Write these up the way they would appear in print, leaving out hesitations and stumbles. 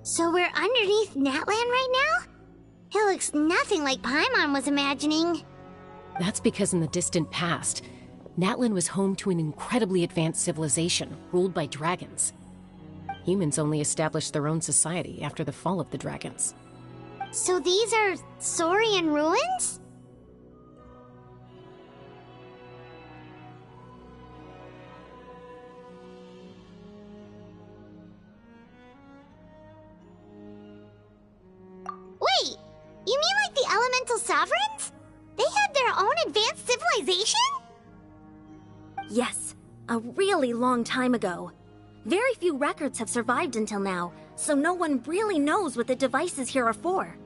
So we're underneath Natlan right now? It looks nothing like Paimon was imagining. That's because in the distant past, Natlan was home to an incredibly advanced civilization ruled by dragons. Humans only established their own society after the fall of the dragons. So these are Saurian ruins? Wait, you mean like the elemental sovereigns? They had their own advanced civilization? Yes, a really long time ago. Very few records have survived until now, so no one really knows what the devices here are for.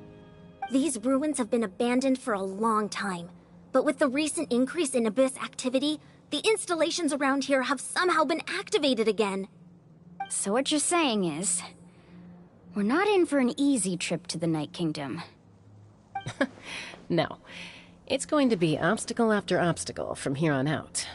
These ruins have been abandoned for a long time, but with the recent increase in Abyss activity, the installations around here have somehow been activated again. So what you're saying is, we're not in for an easy trip to the Night Kingdom. No. It's going to be obstacle after obstacle from here on out.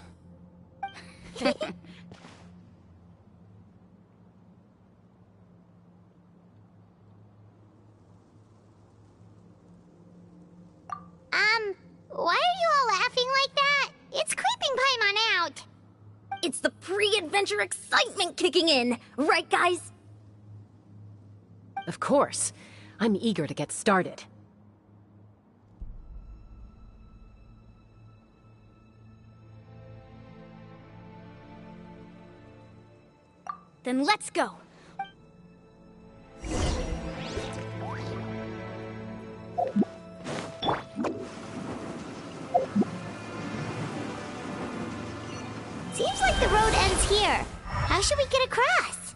Why are you all laughing like that? It's creeping Paimon out. It's the pre-adventure excitement kicking in, right guys? Of course. I'm eager to get started. Then let's go. Seems like the road ends here. How should we get across?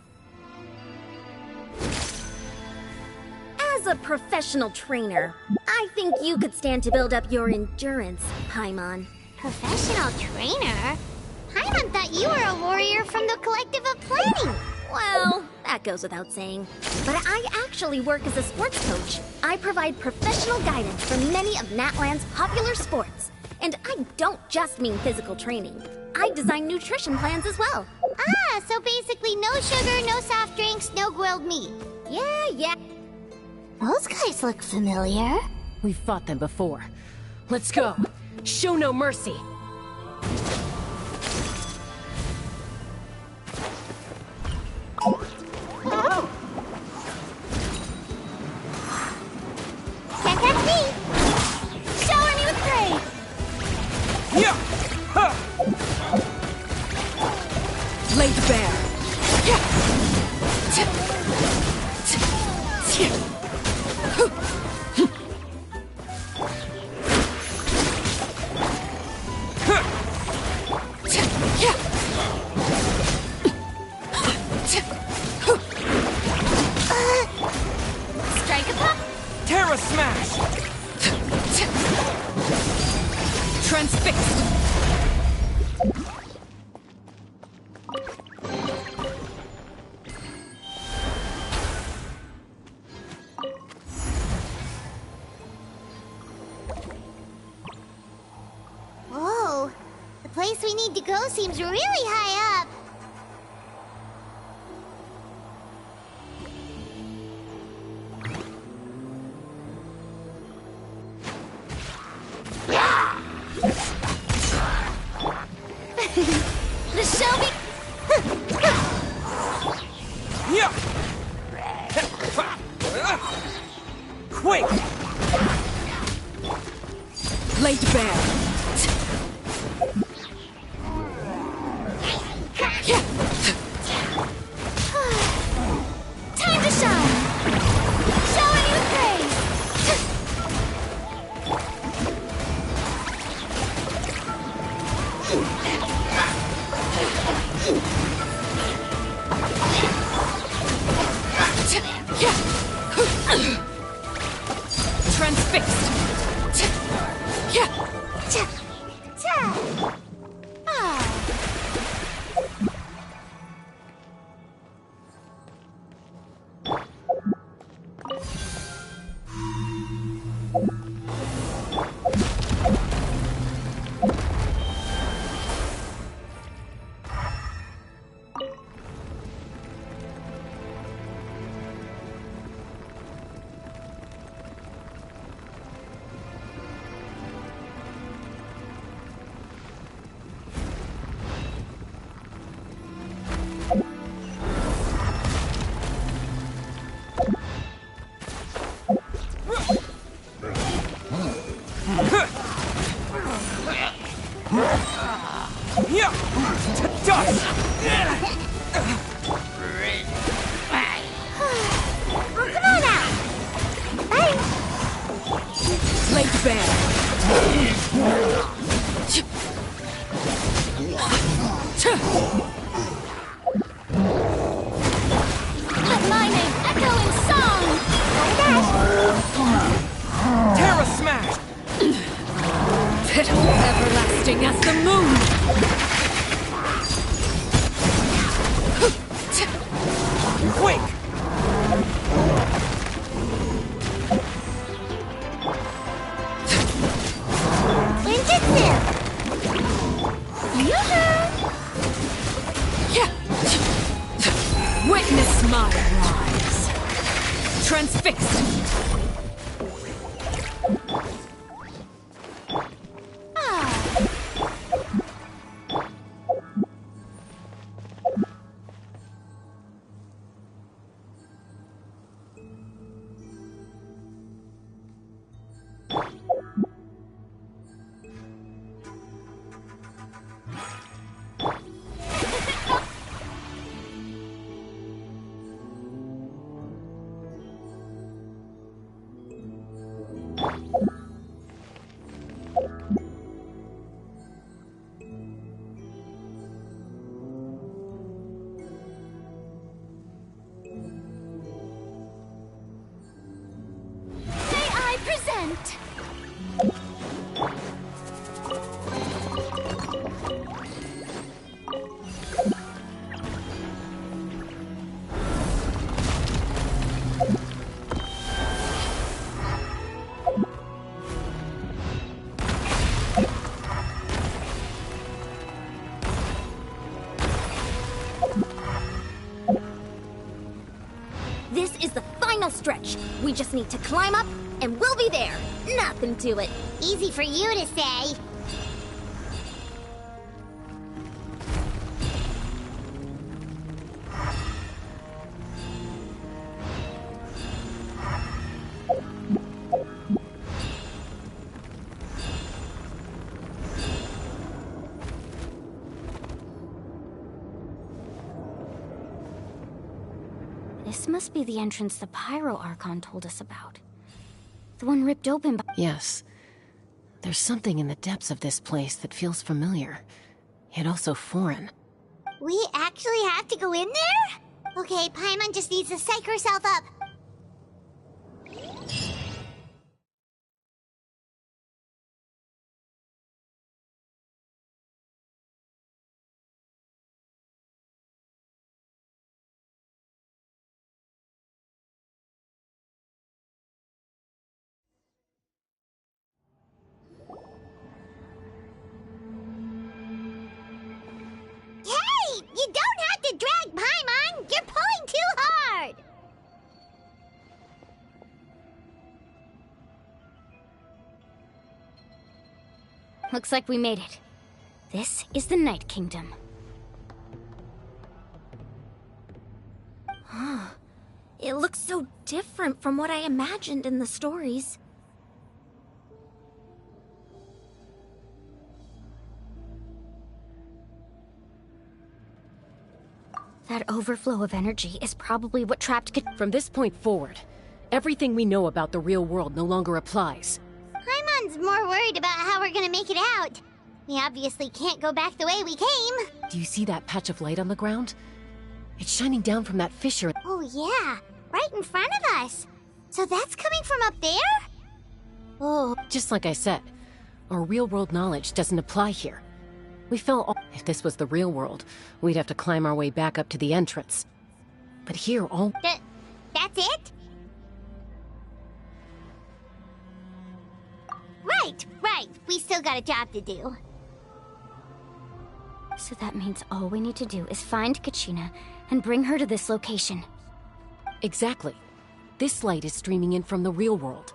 As a professional trainer, I think you could stand to build up your endurance, Paimon. Professional trainer? Paimon thought you were a warrior from the Collective of Planning. Well, that goes without saying. But I actually work as a sports coach. I provide professional guidance for many of Natlan's popular sports. And I don't just mean physical training. I design nutrition plans as well. Ah, so basically no sugar, no soft drinks, no grilled meat. Yeah. Those guys look familiar. We've fought them before. Let's go. Show no mercy. Can't catch me. Shower me with praise. Yeah! Ha! Laid bare. Strike a pop. Terra Smash! Transfixed. Whoa, the place we need to go seems really high up. The Shelby. Yeah! Quick! Laid bare. Time to shine. Showing you praise. Transfixed. Yeah! To dust! Oh, come on now! Bye! Laid bare. Let my name echo in song! Terra Smash! Pitiful everlasting as the moon! Quake! Ninjutsu! Witness my rise. Transfixed. May I present? This is the final stretch. We just need to climb up, and we'll be there. Nothing to it. Easy for you to say. This must be the entrance the Pyro Archon told us about. The one ripped open by— Yes. There's something in the depths of this place that feels familiar, yet also foreign. We actually have to go in there? Okay, Paimon just needs to psych herself up. Hey! You don't have to drag Paimon! You're pulling too hard! Looks like we made it. This is the Night Kingdom. It looks so different from what I imagined in the stories. That overflow of energy is probably what trapped From this point forward, everything we know about the real world no longer applies. Paimon's more worried about how we're gonna make it out. We obviously can't go back the way we came. Do you see that patch of light on the ground? It's shining down from that fissure. Oh yeah, right in front of us. So that's coming from up there? Oh, Just like I said, our real-world knowledge doesn't apply here. We fell all— If this was the real world, we'd have to climb our way back up to the entrance. But here, all— that's it? Right. We still got a job to do. So that means all we need to do is find Kachina and bring her to this location. Exactly. This light is streaming in from the real world.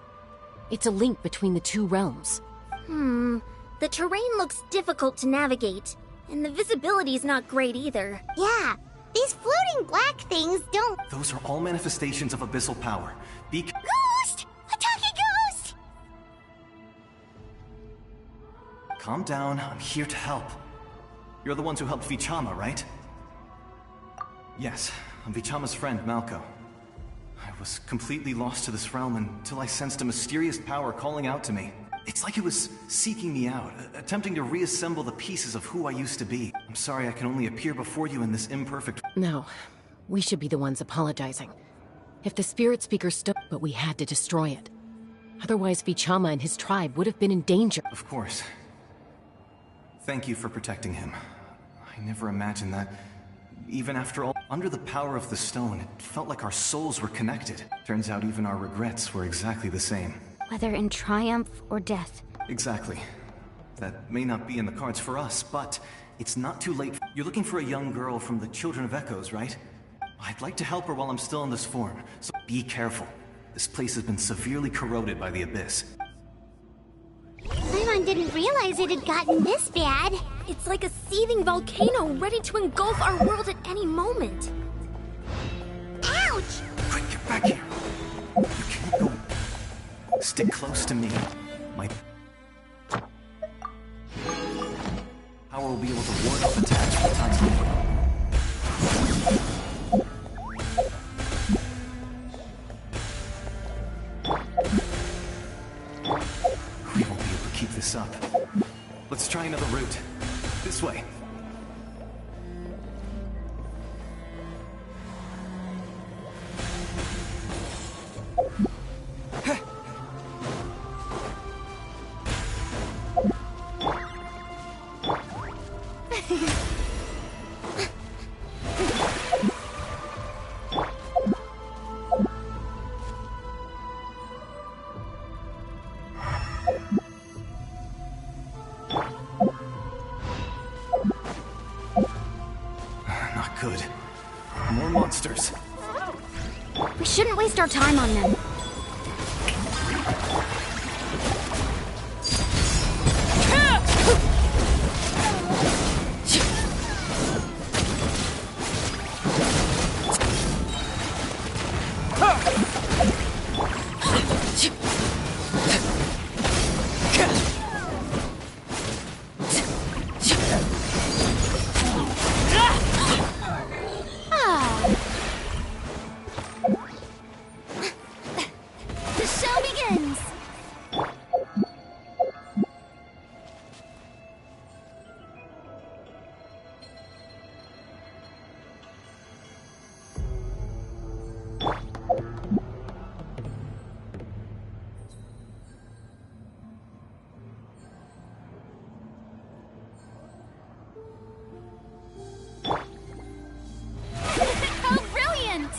It's a link between the two realms. The terrain looks difficult to navigate, and the visibility's not great either. Yeah, these floating black things don't— Those are all manifestations of abyssal power. Ghost! A talking ghost! calm down. I'm here to help. You're the ones who helped Vichama, right? Yes, I'm Vichama's friend, Malko. I was completely lost to this realm until I sensed a mysterious power calling out to me. It's like it was seeking me out, attempting to reassemble the pieces of who I used to be. I'm sorry I can only appear before you in this imperfect... No, we should be the ones apologizing. If the spirit speaker stood, but we had to destroy it. Otherwise, Vichama and his tribe would have been in danger. Of course. Thank you for protecting him. I never imagined that. Even after all, under the power of the stone, it felt like our souls were connected. Turns out even our regrets were exactly the same. Whether in triumph or death. Exactly. That may not be in the cards for us, but it's not too late. You're looking for a young girl from the Children of Echoes, right? I'd like to help her while I'm still in this form, so be careful. This place has been severely corroded by the Abyss. Paimon didn't realize it had gotten this bad. It's like a seething volcano ready to engulf our world at any moment. Ouch! Quick, get back here! You can't go... Stick close to me. My power will be able to ward off attacks for the time being. We won't be able to keep this up. Let's try another route. This way. Not good. More monsters. We shouldn't waste our time on them. The show begins! How brilliant!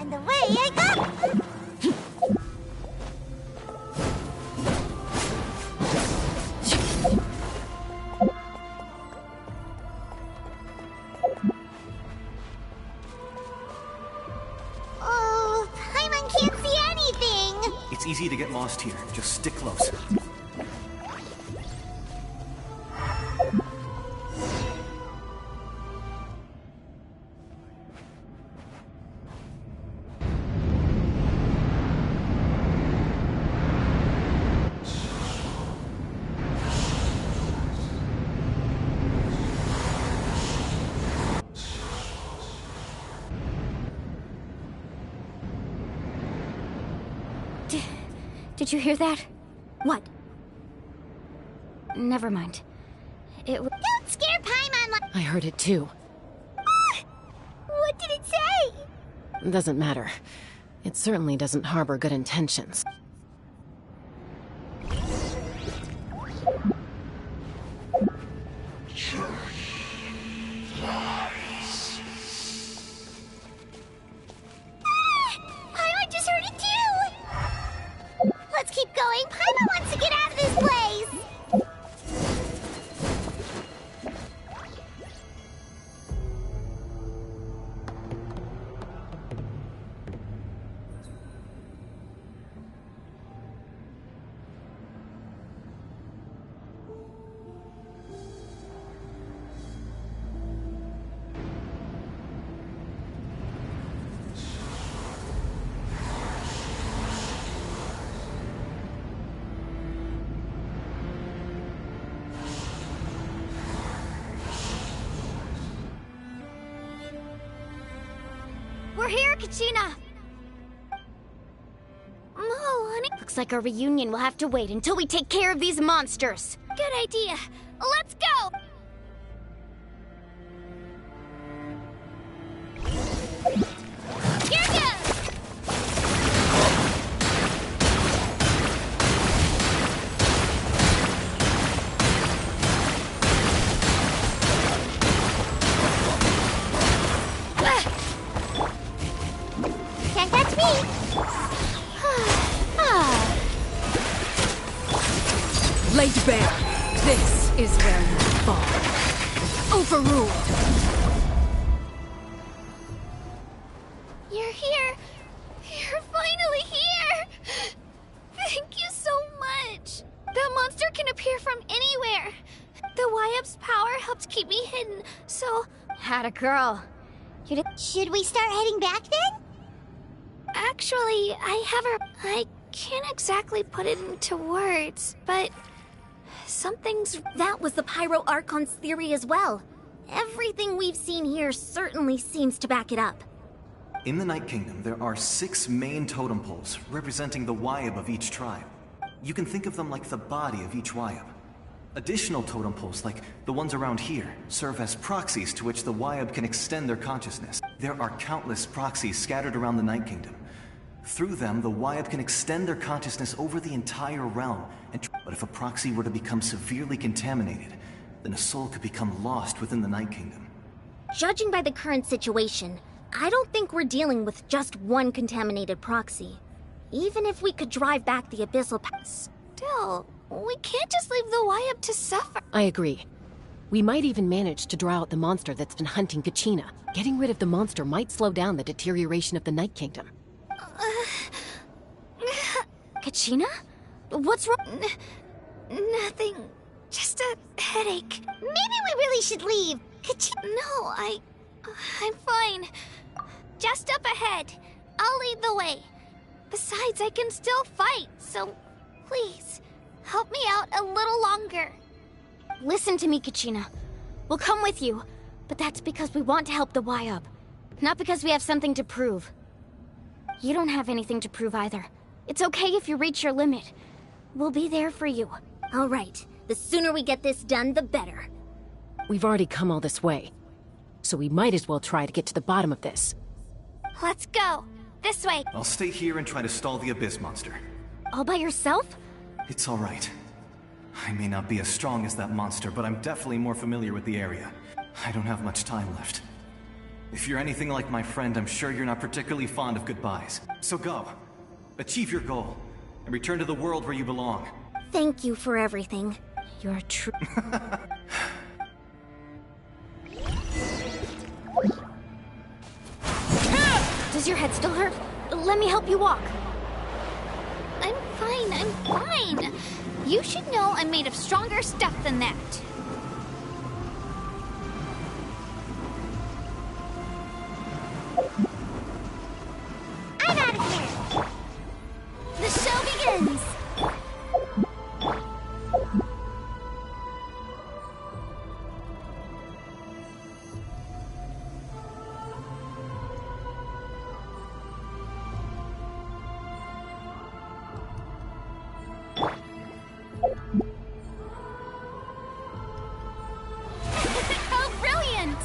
And away I go! Oh, Paimon can't see anything! It's easy to get lost here. Just stick close. Did you hear that? What? Never mind. It was... Don't scare Paimon like... I heard it too. What did it say? Doesn't matter. It certainly doesn't harbor good intentions. You're here, Kachina! Oh, honey. Looks like our reunion will have to wait until we take care of these monsters. Good idea. Let's go! Here goes! Can't catch me! Laid bare. This is where you fall. Overruled. You're here! You're finally here! Thank you so much! The monster can appear from anywhere! The YF's power helped keep me hidden, so... Had a girl. Should we start heading back then? Actually, I can't exactly put it into words, but... something's... That was the Pyro Archon's theory as well. Everything we've seen here certainly seems to back it up. In the Night Kingdom, there are 6 main totem poles representing the Wyab of each tribe. You can think of them like the body of each Wyab. Additional totem poles, like the ones around here, serve as proxies to which the Wyab can extend their consciousness. There are countless proxies scattered around the Night Kingdom. Through them, the Wyab can extend their consciousness over the entire realm. But if a proxy were to become severely contaminated, then a soul could become lost within the Night Kingdom. Judging by the current situation, I don't think we're dealing with just one contaminated proxy. Even if we could drive back the Abyssal Pass. Still, we can't just leave the Wyab to suffer. I agree. We might even manage to draw out the monster that's been hunting Kachina. Getting rid of the monster might slow down the deterioration of the Night Kingdom. Kachina? What's wrong? Nothing. Just a headache. Maybe we really should leave. No, I'm fine. Just up ahead. I'll lead the way. Besides, I can still fight, so please, help me out a little longer. Listen to me, Kachina. We'll come with you, but that's because we want to help the Wyab. Not because we have something to prove. You don't have anything to prove either. It's okay if you reach your limit. We'll be there for you. All right. The sooner we get this done, the better. We've already come all this way, so we might as well try to get to the bottom of this. Let's go. This way. I'll stay here and try to stall the Abyss monster. All by yourself? It's all right. I may not be as strong as that monster, but I'm definitely more familiar with the area. I don't have much time left. If you're anything like my friend, I'm sure you're not particularly fond of goodbyes. So go. Achieve your goal, and return to the world where you belong. Thank you for everything. You're true. Does your head still hurt? Let me help you walk. I'm fine. You should know I'm made of stronger stuff than that. I'm out of here! The show begins! How brilliant!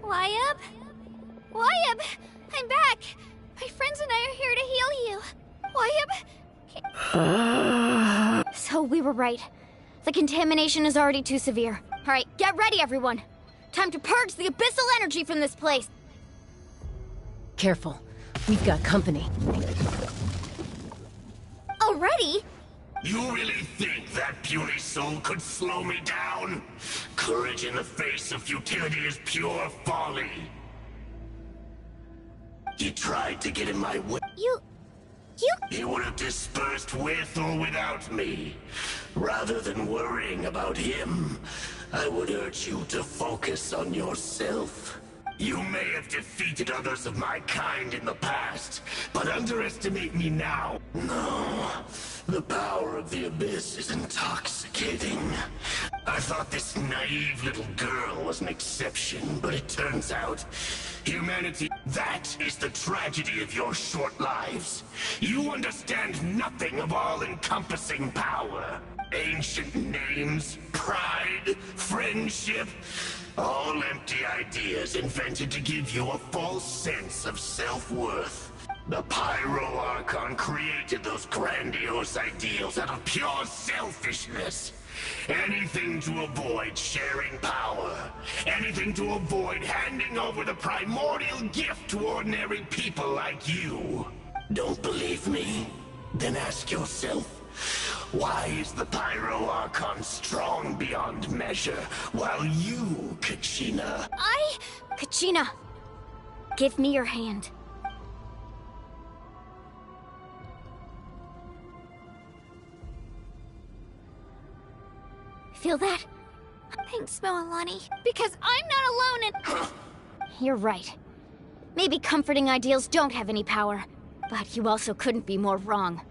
Wyab? Wyab! I'm back! My friends and I are here to heal you. Wyab? So we were right. The contamination is already too severe. All right, get ready, everyone. Time to purge the abyssal energy from this place. Careful. We've got company. Already? You really think that puny soul could slow me down? Courage in the face of futility is pure folly. He tried to get in my way. You... He would have dispersed with or without me. Rather than worrying about him, I would urge you to focus on yourself. You may have defeated others of my kind in the past, but underestimate me now. No, the power of the Abyss is intoxicating. I thought this naive little girl was an exception, but it turns out humanity, that is the tragedy of your short lives. You understand nothing of all-encompassing power. Ancient names, pride, friendship, all empty ideas invented to give you a false sense of self-worth. The Pyro Archon created those grandiose ideals out of pure selfishness. Anything to avoid sharing power. Anything to avoid handing over the primordial gift to ordinary people like you. Don't believe me? Then ask yourself, why is the Pyro Archon strong beyond measure, while you, Kachina... Kachina, give me your hand. Feel that? Thanks, Moalani. Because I'm not alone in... You're right. Maybe comforting ideals don't have any power, but you also couldn't be more wrong.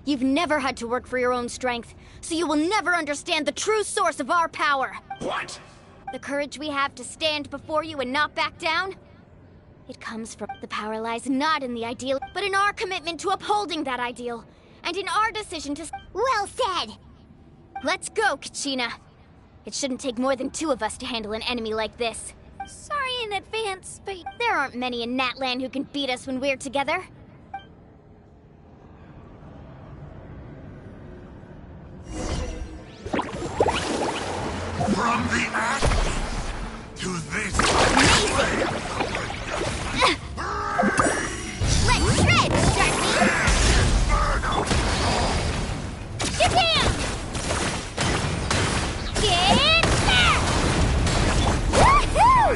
You've never had to work for your own strength, so you will never understand the true source of our power. What? The courage we have to stand before you and not back down? It comes from the power lies not in the ideal, but in our commitment to upholding that ideal, and in our decision to... Well said! Let's go, Kachina. It shouldn't take more than 2 of us to handle an enemy like this. Sorry in advance, but... There aren't many in Natlan who can beat us when we're together. From the ashes to this... Let's shred, Sharpie! Get down! Get back! Woohoo!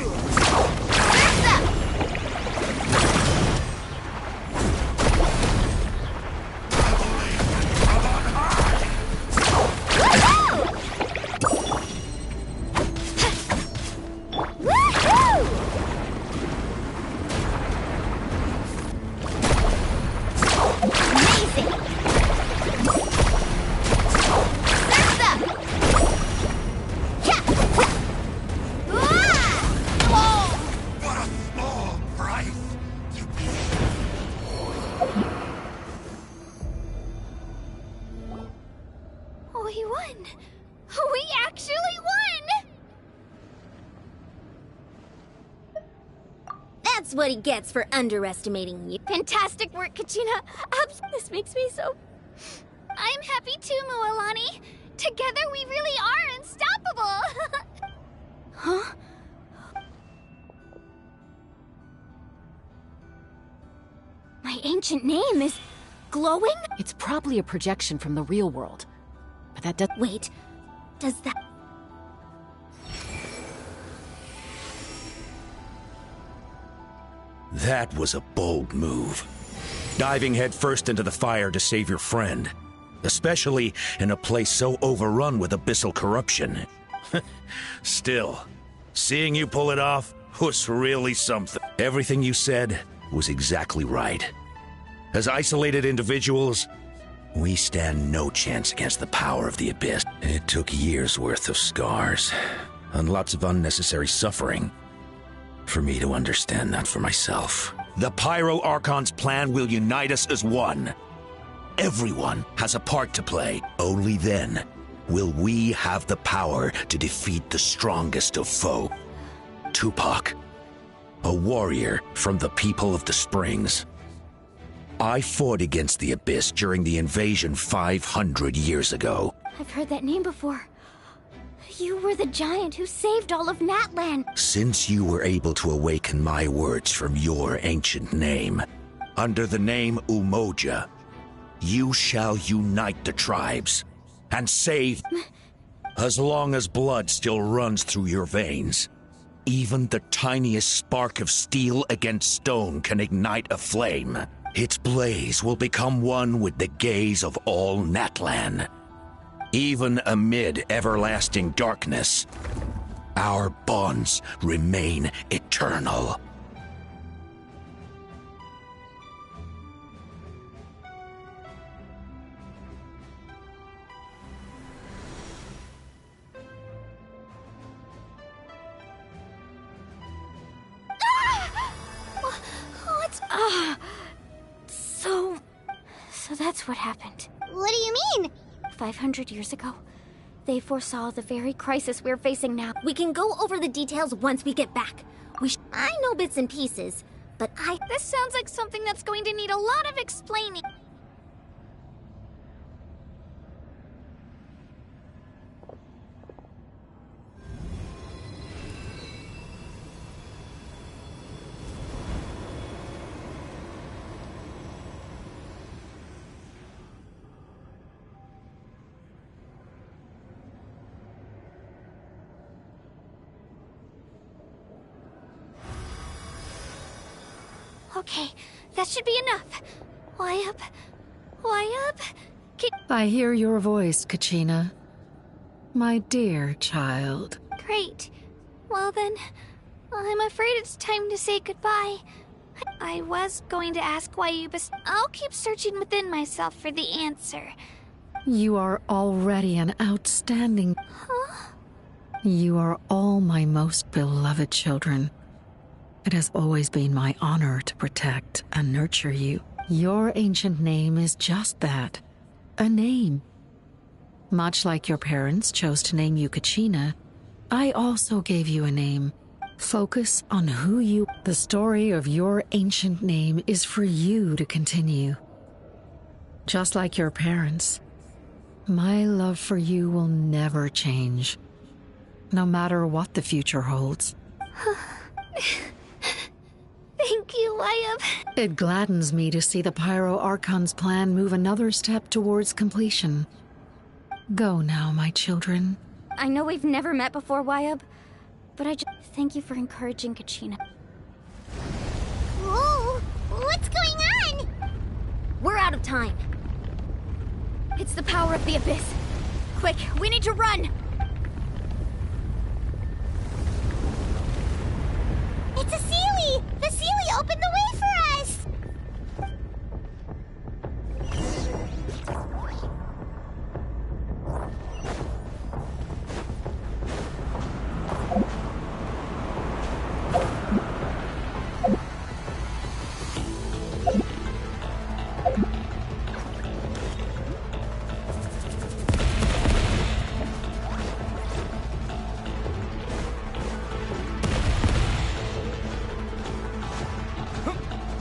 Surf's up! We won! We actually won! That's what he gets for underestimating you. Fantastic work, Kachina. This makes me so... I'm happy too, Moalani. Together we really are unstoppable! Huh? My ancient name is... glowing? It's probably a projection from the real world. But that does... Wait, does that... That was a bold move. Diving headfirst into the fire to save your friend. Especially in a place so overrun with abyssal corruption. Still, seeing you pull it off was really something. Everything you said was exactly right. As isolated individuals, we stand no chance against the power of the Abyss. It took years' worth of scars, and lots of unnecessary suffering, for me to understand that for myself. The Pyro Archon's plan will unite us as one. Everyone has a part to play. Only then will we have the power to defeat the strongest of foe. Tupac, a warrior from the people of the Springs. I fought against the Abyss during the invasion 500 years ago. I've heard that name before. You were the giant who saved all of Natlan. Since you were able to awaken my words from your ancient name, under the name Umoja, you shall unite the tribes and save... As long as blood still runs through your veins, even the tiniest spark of steel against stone can ignite a flame. Its blaze will become one with the gaze of all Natlan. Even amid everlasting darkness, our bonds remain eternal. What? So that's what happened. What do you mean? 500 years ago, they foresaw the very crisis we're facing now. We can go over the details once we get back. I know bits and pieces, but This sounds like something that's going to need a lot of explaining. Okay, that should be enough. Why up? I hear your voice, Kachina. My dear child. Great. Well then, I'm afraid it's time to say goodbye. I was going to ask why you I'll keep searching within myself for the answer. You are already an outstanding... Huh? You are all my most beloved children. It has always been my honor to protect and nurture you. Your ancient name is just that, a name. Much like your parents chose to name you Kachina, I also gave you a name. Focus on who you... The story of your ancient name is for you to continue. Just like your parents, my love for you will never change, no matter what the future holds. Thank you, Wyatt. It gladdens me to see the Pyro Archon's plan move another step towards completion. Go now, my children. I know we've never met before, Wyatt, but I just thank you for encouraging Kachina. Whoa! What's going on? we're out of time. It's the power of the Abyss. Quick, we need to run! It's a Sealy! The Sealy opened the way for us!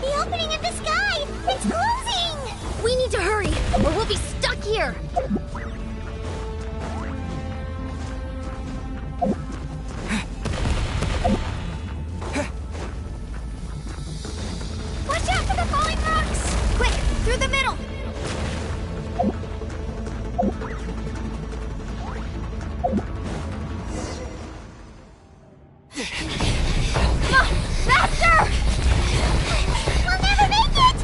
The opening in the sky! It's closing! We need to hurry, or we'll be stuck here! Watch out for the falling rocks! Quick, through the middle! Faster! We'll never make it!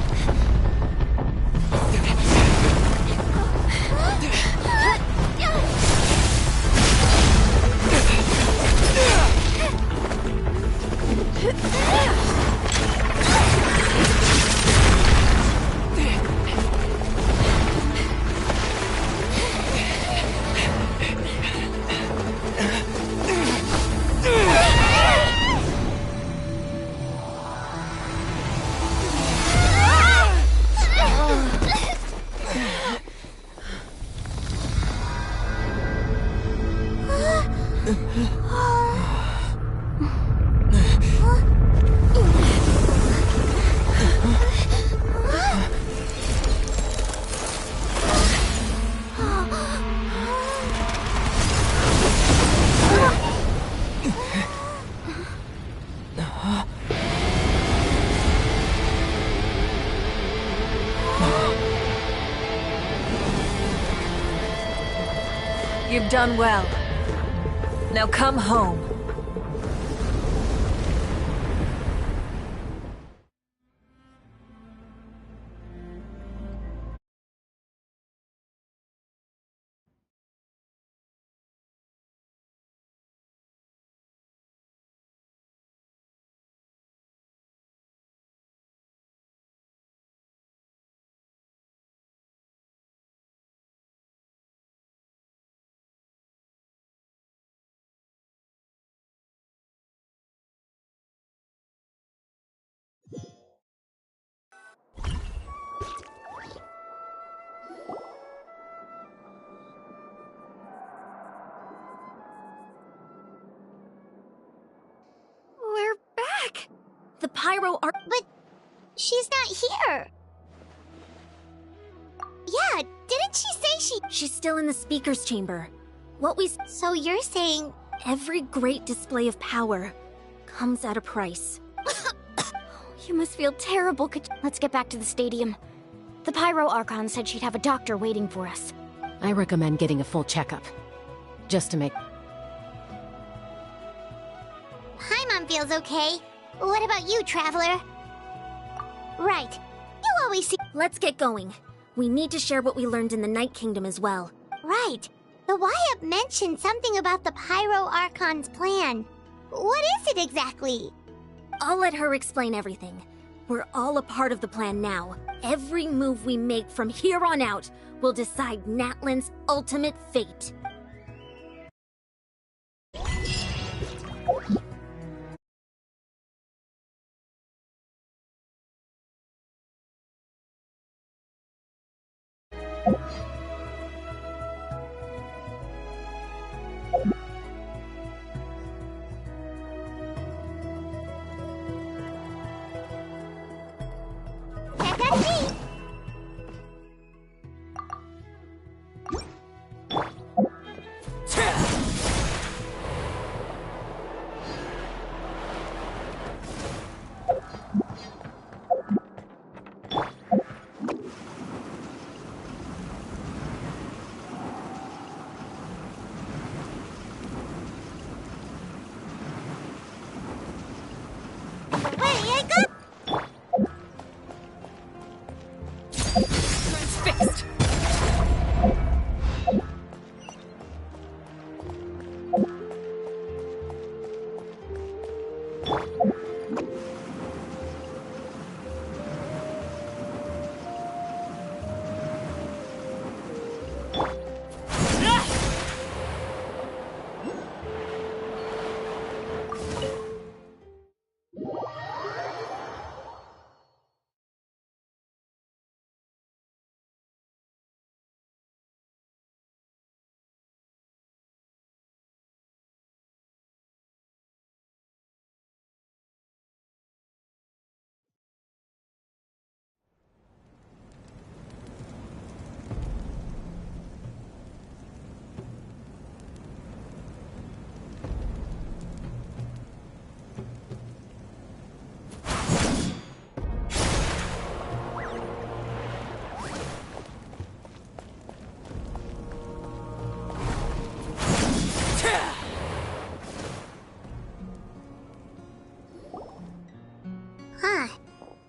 You've done well. Now come home. Pyro are— But she's not here. Yeah, didn't she say She's still in the speaker's chamber. So you're saying... Every great display of power comes at a price. You must feel terrible, Let's get back to the stadium. The Pyro Archon said she'd have a doctor waiting for us. I recommend getting a full checkup. Just to make... Paimon feels okay. What about you, Traveler? Right. You always see... Let's get going. We need to share what we learned in the Night Kingdom as well. Right. The Y-Up mentioned something about the Pyro Archon's plan. What is it exactly? I'll let her explain everything. We're all a part of the plan now. Every move we make from here on out will decide Natlan's ultimate fate.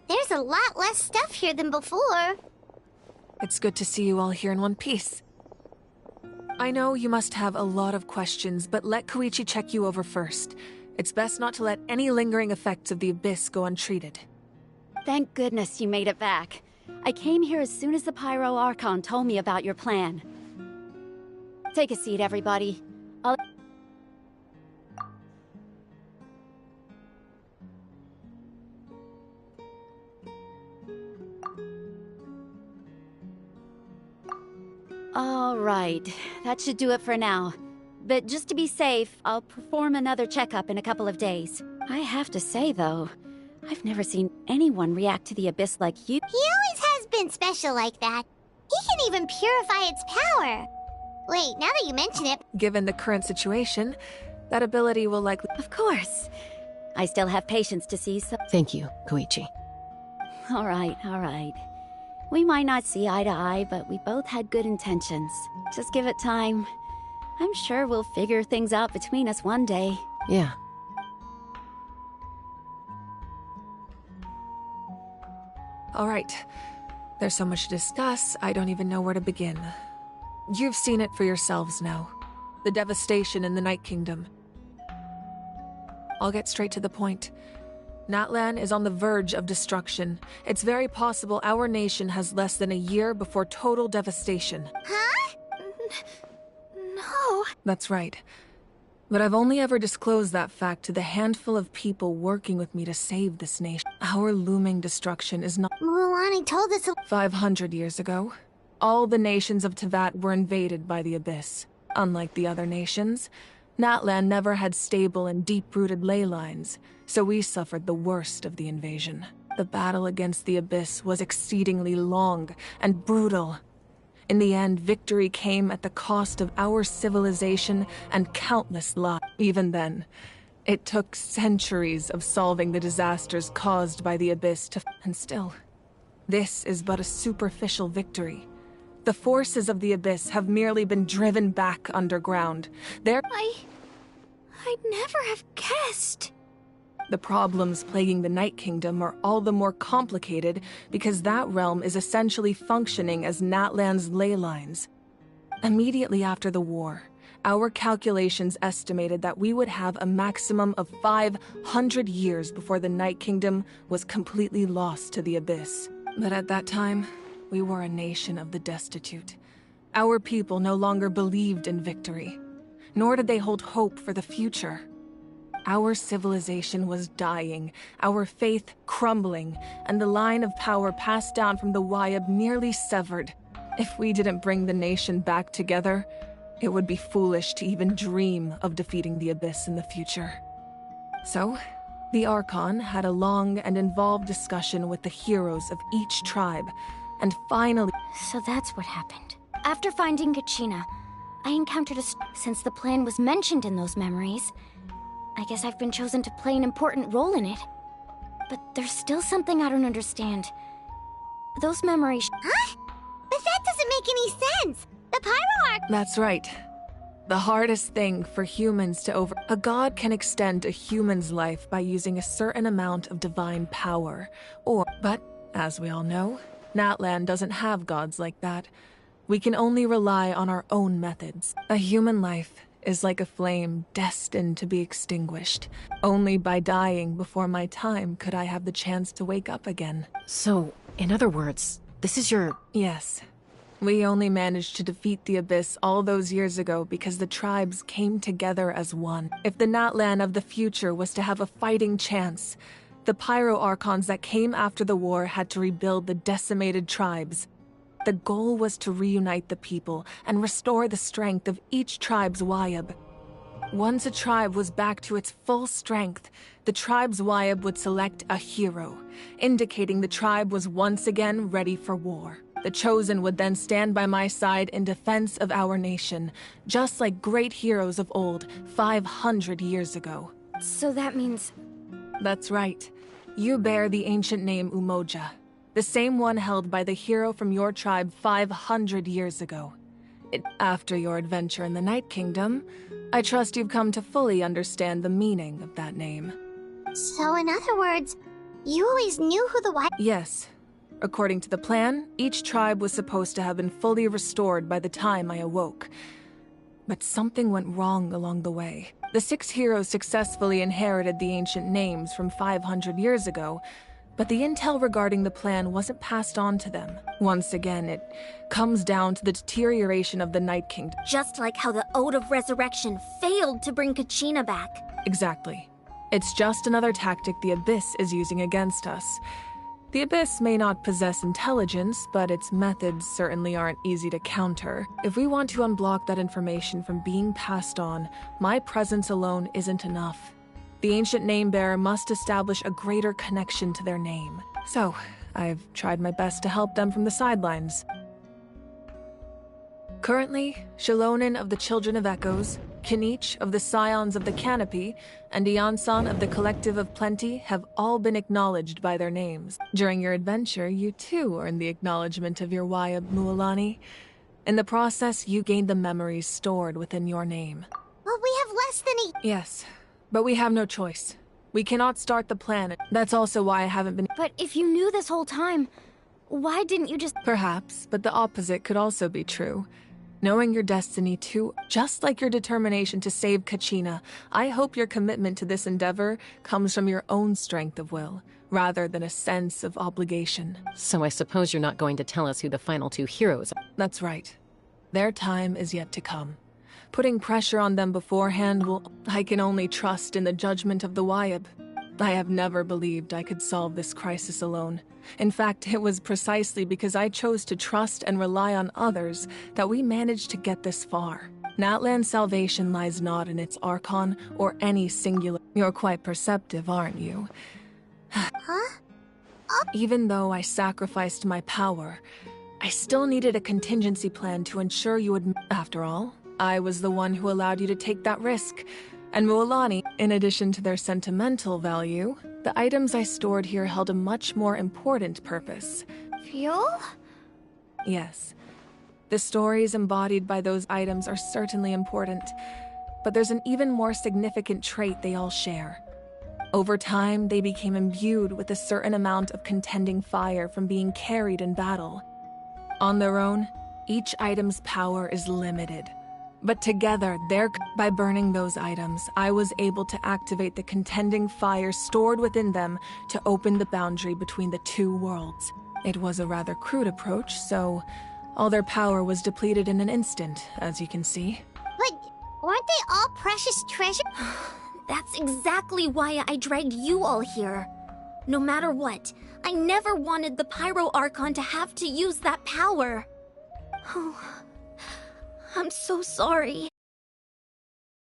There's a lot less stuff here than before. It's good to see you all here in one piece. I know you must have a lot of questions, but let Koichi check you over first. It's best not to let any lingering effects of the Abyss go untreated. Thank goodness you made it back. I came here as soon as the Pyro Archon told me about your plan. Take a seat, everybody. All right, that should do it for now. But just to be safe, I'll perform another checkup in a couple of days. I have to say, though, I've never seen anyone react to the Abyss like you. He always has been special like that. He can even purify its power. Wait, now that you mention it... Given the current situation, that ability will likely... Of course. I still have patience to see, so... Thank you, Koichi. All right, all right. We might not see eye to eye, but we both had good intentions. Just give it time. I'm sure we'll figure things out between us one day. Yeah. All right. There's so much to discuss, I don't even know where to begin. You've seen it for yourselves now. The devastation in the Night Kingdom. I'll get straight to the point. Natlan is on the verge of destruction. It's very possible our nation has less than a year before total devastation. Huh? No. That's right. But I've only ever disclosed that fact to the handful of people working with me to save this nation. Our looming destruction is not— Mualani told us— 500 years ago, all the nations of Teyvat were invaded by the Abyss. Unlike the other nations, Natlan never had stable and deep-rooted ley lines, so we suffered the worst of the invasion. The battle against the Abyss was exceedingly long and brutal. In the end, victory came at the cost of our civilization and countless lives. Even then, it took centuries of solving the disasters caused by the Abyss to... And still, this is but a superficial victory. The forces of the Abyss have merely been driven back underground. I'd never have guessed. The problems plaguing the Night Kingdom are all the more complicated because that realm is essentially functioning as Natlan's ley lines. Immediately after the war, our calculations estimated that we would have a maximum of 500 years before the Night Kingdom was completely lost to the Abyss. But at that time, we were a nation of the destitute. Our people no longer believed in victory, nor did they hold hope for the future. Our civilization was dying, our faith crumbling, and the line of power passed down from the Wayab nearly severed. If we didn't bring the nation back together, it would be foolish to even dream of defeating the Abyss in the future. So, the Archon had a long and involved discussion with the heroes of each tribe, and finally... So that's what happened. After finding Kachina, I encountered since the plan was mentioned in those memories, I guess I've been chosen to play an important role in it. But there's still something I don't understand. Those memories... Huh? But that doesn't make any sense! The Pyro Arc... That's right. The hardest thing for humans to A god can extend a human's life by using a certain amount of divine power, But, as we all know, Natlan doesn't have gods like that. We can only rely on our own methods. A human life is like a flame destined to be extinguished. Only by dying before my time could I have the chance to wake up again. So, in other words, this is your... Yes. We only managed to defeat the Abyss all those years ago because the tribes came together as one. If the Natlan of the future was to have a fighting chance, the Pyro Archons that came after the war had to rebuild the decimated tribes. The goal was to reunite the people and restore the strength of each tribe's Wayab. Once a tribe was back to its full strength, the tribe's Wayab would select a hero, indicating the tribe was once again ready for war. The Chosen would then stand by my side in defense of our nation, just like great heroes of old 500 years ago. So that means... That's right. You bear the ancient name Umoja, the same one held by the hero from your tribe 500 years ago. After your adventure in the Night Kingdom, I trust you've come to fully understand the meaning of that name. So in other words, you always knew who the Yes. According to the plan, each tribe was supposed to have been fully restored by the time I awoke. But something went wrong along the way. The 6 heroes successfully inherited the ancient names from 500 years ago, but the intel regarding the plan wasn't passed on to them. Once again, it comes down to the deterioration of the Night Kingdom. Just like how the Ode of Resurrection failed to bring Kachina back. Exactly. It's just another tactic the Abyss is using against us. The Abyss may not possess intelligence, but its methods certainly aren't easy to counter. If we want to unblock that information from being passed on, my presence alone isn't enough. The ancient name-bearer must establish a greater connection to their name. So, I've tried my best to help them from the sidelines. Currently, Shalonen of the Children of Echoes, Kinich of the Scions of the Canopy, and Iansan of the Collective of Plenty have all been acknowledged by their names. During your adventure, you too earned the acknowledgement of your Wayab, Mualani. In the process, you gained the memories stored within your name. Well, we have less than a... Yes, but we have no choice. We cannot start the plan. That's also why I haven't been... But if you knew this whole time, why didn't you just... Perhaps, but the opposite could also be true. Knowing your destiny too, just like your determination to save Kachina, I hope your commitment to this endeavor comes from your own strength of will, rather than a sense of obligation. So I suppose you're not going to tell us who the final 2 heroes are. That's right. Their time is yet to come. Putting pressure on them beforehand will... I can only trust in the judgment of the Wayab. I have never believed I could solve this crisis alone. In fact, it was precisely because I chose to trust and rely on others that we managed to get this far. Natlan's salvation lies not in its Archon or any singular. You're quite perceptive, aren't you? Huh? Even though I sacrificed my power, I still needed a contingency plan to ensure you would. After all, I was the one who allowed you to take that risk. And Mualani, in addition to their sentimental value, the items I stored here held a much more important purpose. Fuel? Yes. The stories embodied by those items are certainly important, but there's an even more significant trait they all share. Over time, they became imbued with a certain amount of contending fire from being carried in battle. On their own, each item's power is limited. But together, by burning those items, I was able to activate the contending fire stored within them to open the boundary between the two worlds. It was a rather crude approach, so all their power was depleted in an instant, as you can see. But weren't they all precious treasure? That's exactly why I dragged you all here. No matter what, I never wanted the Pyro Archon to have to use that power. Oh, I'm so sorry.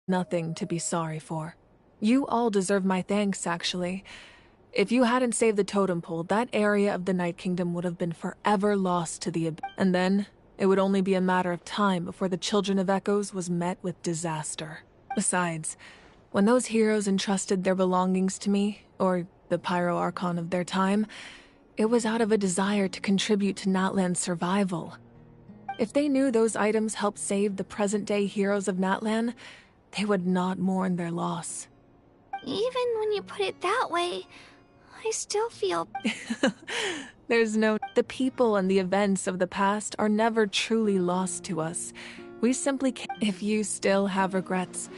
Nothing to be sorry for. You all deserve my thanks, actually. If you hadn't saved the totem pole, that area of the Night Kingdom would have been forever lost to the abyss. And then, it would only be a matter of time before the Children of Echoes was met with disaster. Besides, when those heroes entrusted their belongings to me, or the Pyro Archon of their time, it was out of a desire to contribute to Natlan's survival. If they knew those items helped save the present-day heroes of Natlan, they would not mourn their loss. Even when you put it that way, I still feel... The people and the events of the past are never truly lost to us. We simply can't. If you still have regrets,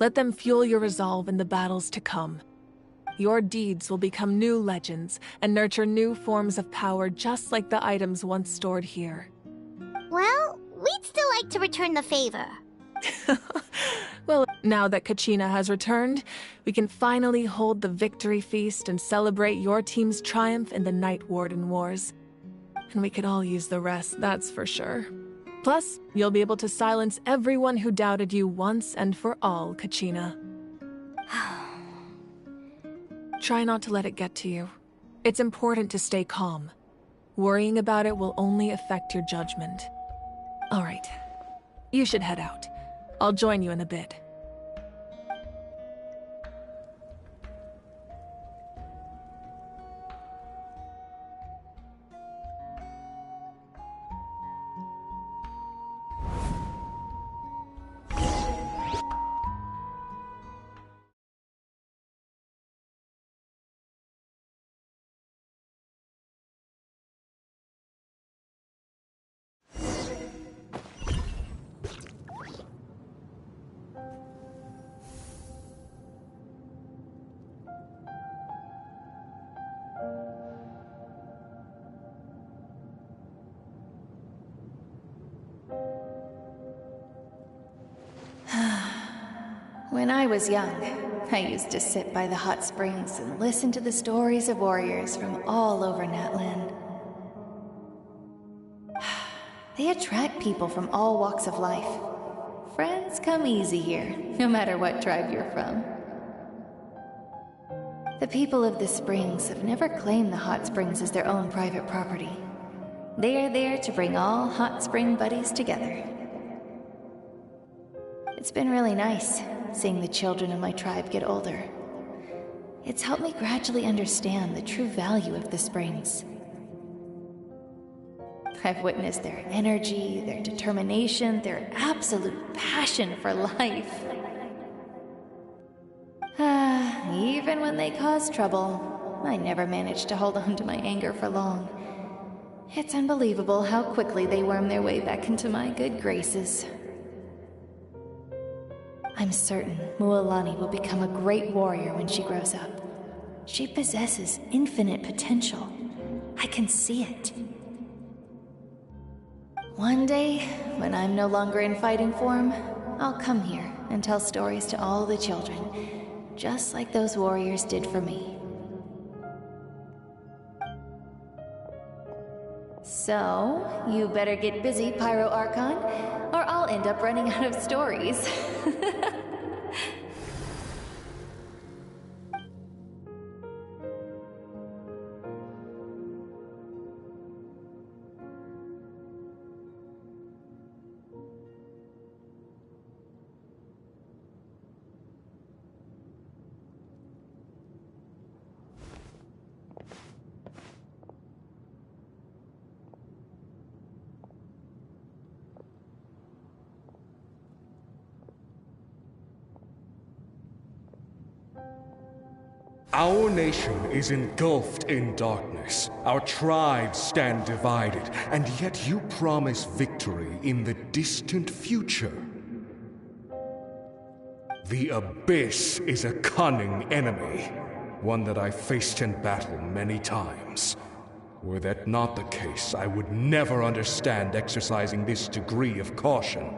let them fuel your resolve in the battles to come. Your deeds will become new legends and nurture new forms of power just like the items once stored here. Well, we'd still like to return the favor. Well, now that Kachina has returned, we can finally hold the victory feast and celebrate your team's triumph in the Night Warden Wars. And we could all use the rest, that's for sure. Plus, you'll be able to silence everyone who doubted you once and for all, Kachina. Try not to let it get to you. It's important to stay calm. Worrying about it will only affect your judgment. All right. You should head out. I'll join you in a bit. When I was young, I used to sit by the hot springs and listen to the stories of warriors from all over Natlan. They attract people from all walks of life. Friends come easy here, no matter what tribe you're from. The people of the springs have never claimed the hot springs as their own private property. They are there to bring all hot spring buddies together. It's been really nice, seeing the children of my tribe get older. It's helped me gradually understand the true value of the springs. I've witnessed their energy, their determination, their absolute passion for life. Even when they cause trouble, I never managed to hold on to my anger for long. It's unbelievable how quickly they worm their way back into my good graces. I'm certain Mualani will become a great warrior when she grows up. She possesses infinite potential. I can see it. One day, when I'm no longer in fighting form, I'll come here and tell stories to all the children, just like those warriors did for me. So, you better get busy, Pyro Archon, or I'll end up running out of stories. Our nation is engulfed in darkness. Our tribes stand divided, and yet you promise victory in the distant future. The Abyss is a cunning enemy, one that I faced in battle many times. Were that not the case, I would never understand exercising this degree of caution.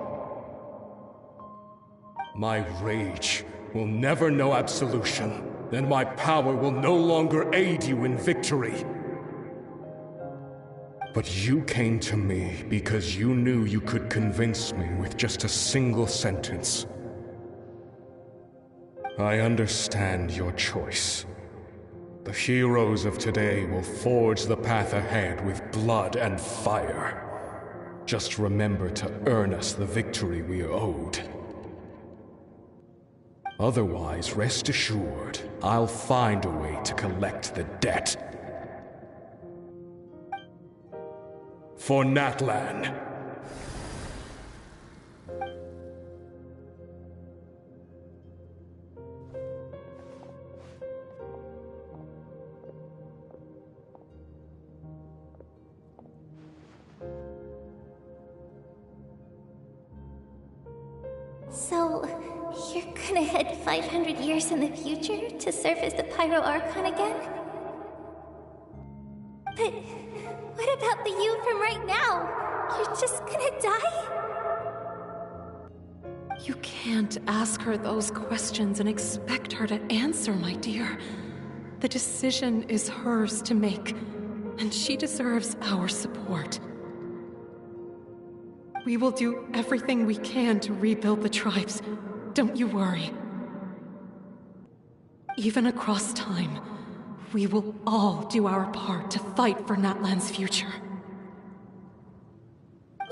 My rage will never know absolution. Then my power will no longer aid you in victory. But you came to me because you knew you could convince me with just a single sentence. I understand your choice. The heroes of today will forge the path ahead with blood and fire. Just remember to earn us the victory we are owed. Otherwise, rest assured, I'll find a way to collect the debt. For Natlan. So, you're gonna head 500 years in the future to serve as the Pyro Archon again? But what about the you from right now? You're just gonna die? You can't ask her those questions and expect her to answer, my dear. The decision is hers to make, and she deserves our support. We will do everything we can to rebuild the tribes. Don't you worry. Even across time, we will all do our part to fight for Natlan's future.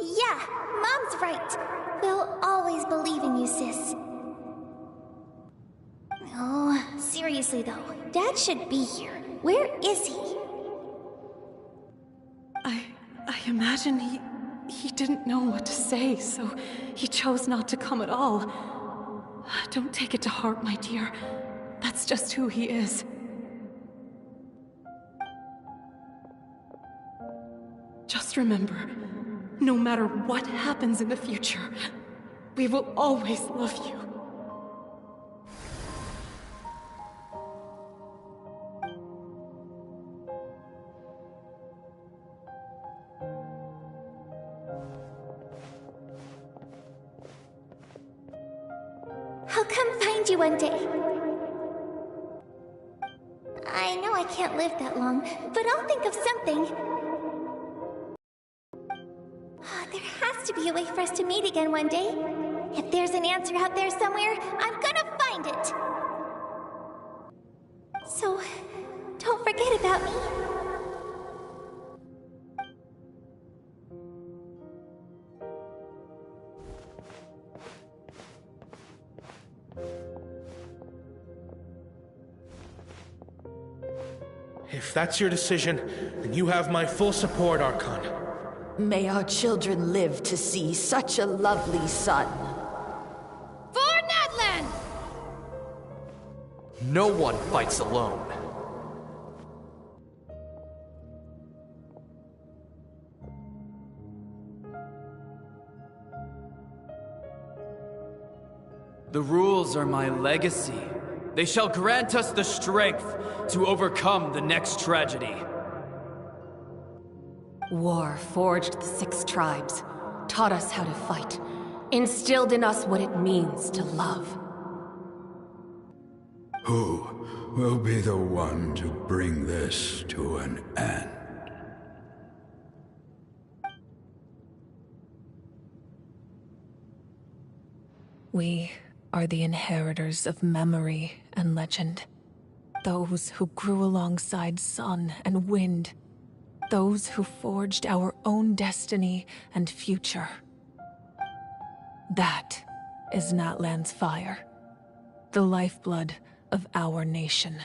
Yeah, Mom's right. We'll always believe in you, sis. Oh, seriously though, Dad should be here. Where is he? I imagine he didn't know what to say, so he chose not to come at all. Don't take it to heart, my dear. That's just who he is. Just remember, no matter what happens in the future, we will always love you. I'll come find you one day. I know I can't live that long, but I'll think of something. There has to be a way for us to meet again one day. If there's an answer out there somewhere, I'm gonna find it. So, don't forget about me. If that's your decision, then you have my full support, Archon. May our children live to see such a lovely son. For Natlan! No one fights alone. The rules are my legacy. They shall grant us the strength to overcome the next tragedy. War forged the 6 tribes, taught us how to fight, instilled in us what it means to love. Who will be the one to bring this to an end? We are the inheritors of memory and legend. Those who grew alongside sun and wind. Those who forged our own destiny and future. That is Natlan's fire. The lifeblood of our nation.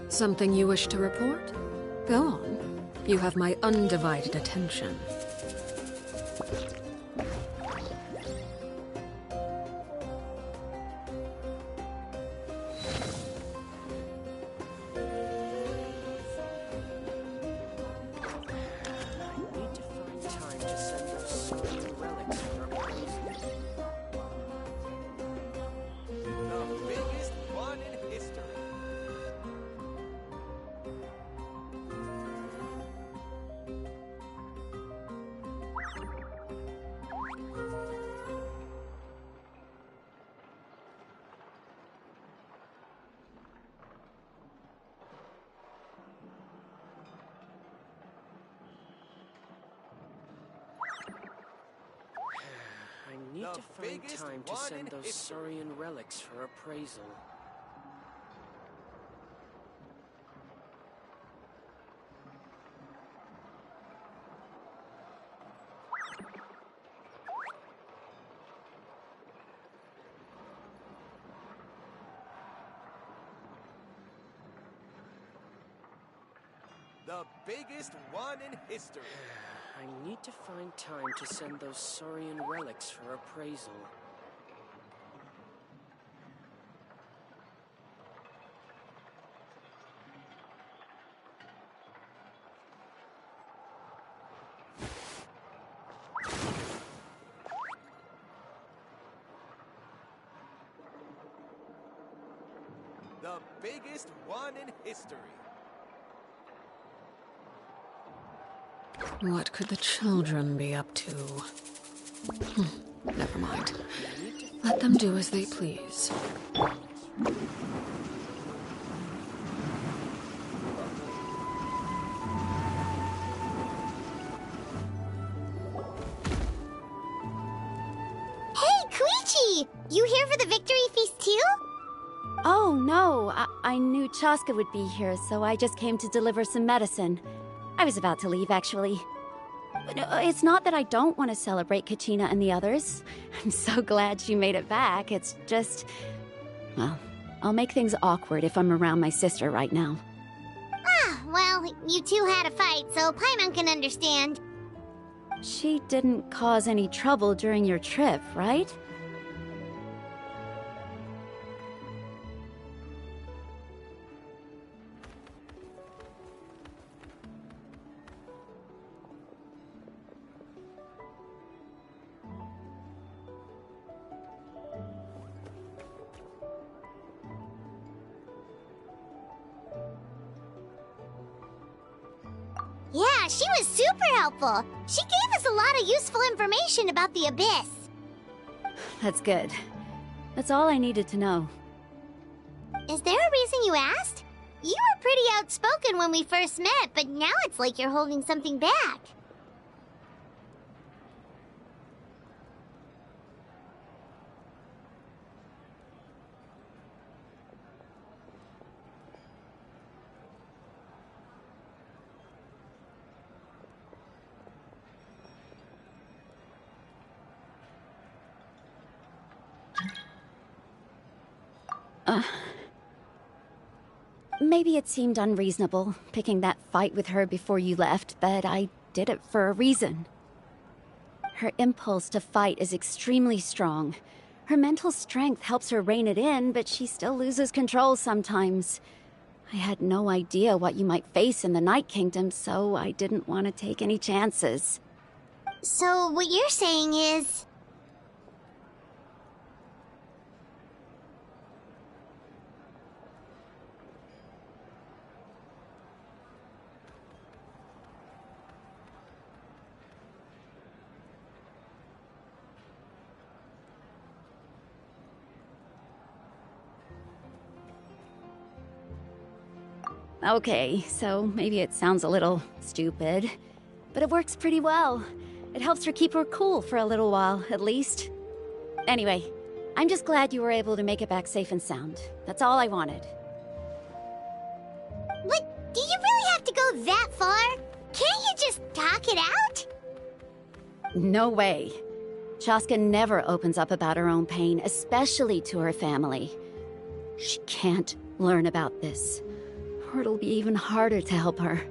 Something you wish to report? Go on. You have my undivided attention. I need to find time to send those Saurian relics for appraisal. The biggest one in history. I need to find time to send those Saurian relics for appraisal. The biggest one in history. What could the children be up to? Never mind. Let them do as they please. Hey, Koichi! You here for the victory feast too? Oh, no. I knew Chaska would be here, so I just came to deliver some medicine. I was about to leave, actually. But it's not that I don't want to celebrate Kachina and the others. I'm so glad she made it back. It's just... well, I'll make things awkward if I'm around my sister right now. Ah, well, you two had a fight, so Paimon can understand. She didn't cause any trouble during your trip, right? Yeah, she was super helpful. She gave us a lot of useful information about the Abyss. That's good. That's all I needed to know. Is there a reason you asked? You were pretty outspoken when we first met, but now it's like you're holding something back. Maybe it seemed unreasonable, picking that fight with her before you left, but I did it for a reason. Her impulse to fight is extremely strong. Her mental strength helps her rein it in, but she still loses control sometimes. I had no idea what you might face in the Night Kingdom, so I didn't want to take any chances. So what you're saying is... Okay, so maybe it sounds a little stupid, but it works pretty well. It helps her keep her cool for a little while, at least. Anyway, I'm just glad you were able to make it back safe and sound. That's all I wanted. But do you really have to go that far? Can't you just talk it out? No way. Shaska never opens up about her own pain, especially to her family. She can't learn about this, or it'll be even harder to help her.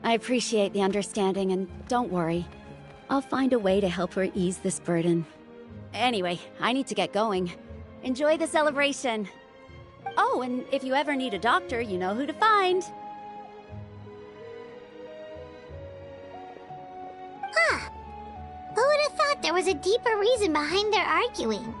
I appreciate the understanding, and don't worry. I'll find a way to help her ease this burden. Anyway, I need to get going. Enjoy the celebration. Oh, and if you ever need a doctor, you know who to find. Huh. Who would have thought there was a deeper reason behind their arguing?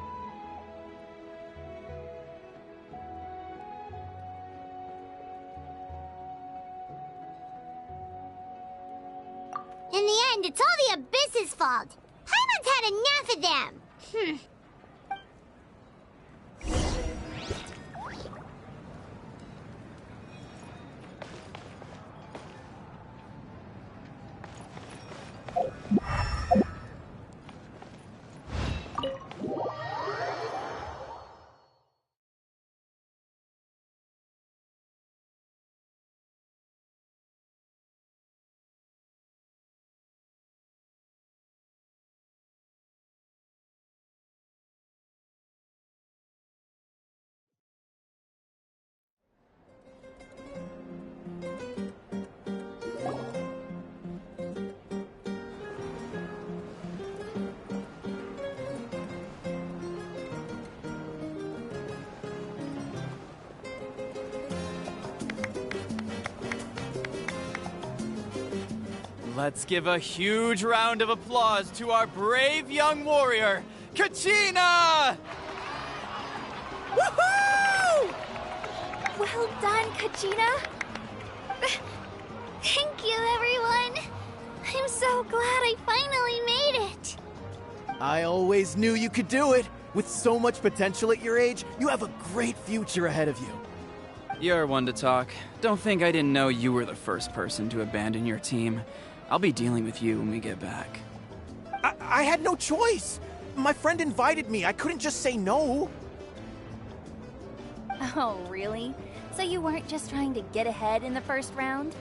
In the end, it's all the Abyss's fault. Paimon's had enough of them. Let's give a huge round of applause to our brave young warrior, Kachina! Woohoo! Well done, Kachina. Thank you, everyone. I'm so glad I finally made it. I always knew you could do it. With so much potential at your age, you have a great future ahead of you. You're one to talk. Don't think I didn't know you were the first person to abandon your team. I'll be dealing with you when we get back. I had no choice. My friend invited me. I couldn't just say no. Oh, really? So you weren't just trying to get ahead in the first round?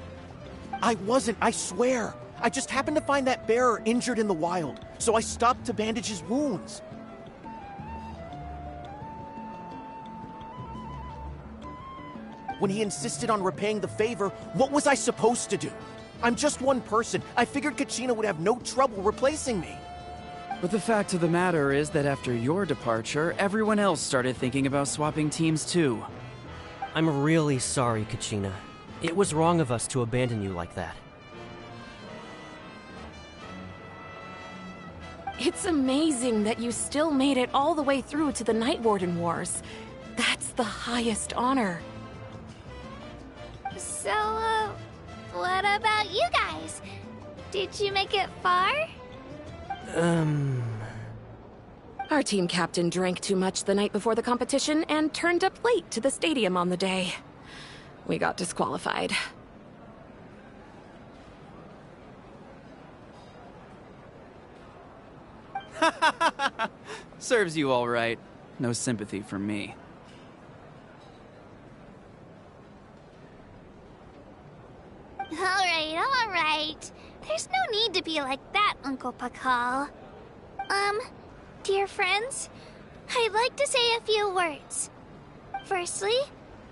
I wasn't, I swear. I just happened to find that bearer injured in the wild, so I stopped to bandage his wounds. When he insisted on repaying the favor, what was I supposed to do? I'm just one person. I figured Kachina would have no trouble replacing me. But the fact of the matter is that after your departure, everyone else started thinking about swapping teams too. I'm really sorry, Kachina. It was wrong of us to abandon you like that. It's amazing that you still made it all the way through to the Night Warden Wars. That's the highest honor. So, what about you guys? Did you make it far? Our team captain drank too much the night before the competition and turned up late to the stadium on the day. We got disqualified. Serves you all right. No sympathy for me. Alright. There's no need to be like that, Uncle Pakal. Dear friends, I'd like to say a few words. Firstly,